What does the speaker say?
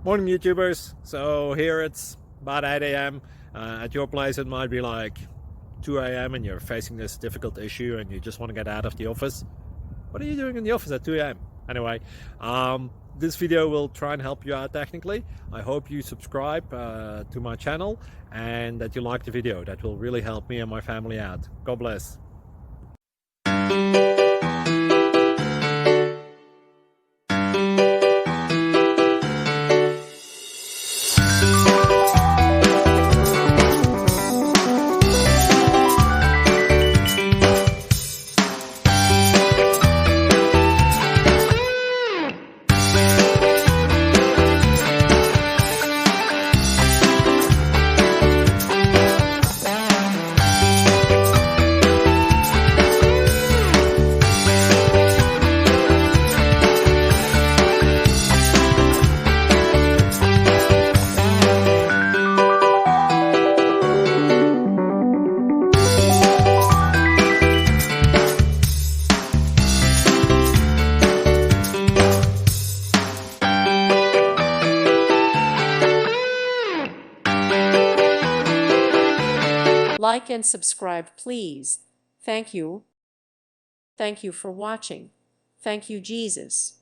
Morning YouTubers. So here it's about 8 a.m. At your place it might be like 2 a.m. and you're facing this difficult issue and you just want to get out of the office. What are you doing in the office at 2 a.m.? Anyway, this video will try and help you out technically. I hope you subscribe to my channel and that you like the video. That will really help me and my family out. God bless. Like and subscribe, please. Thank you. Thank you for watching. Thank you, Jesus.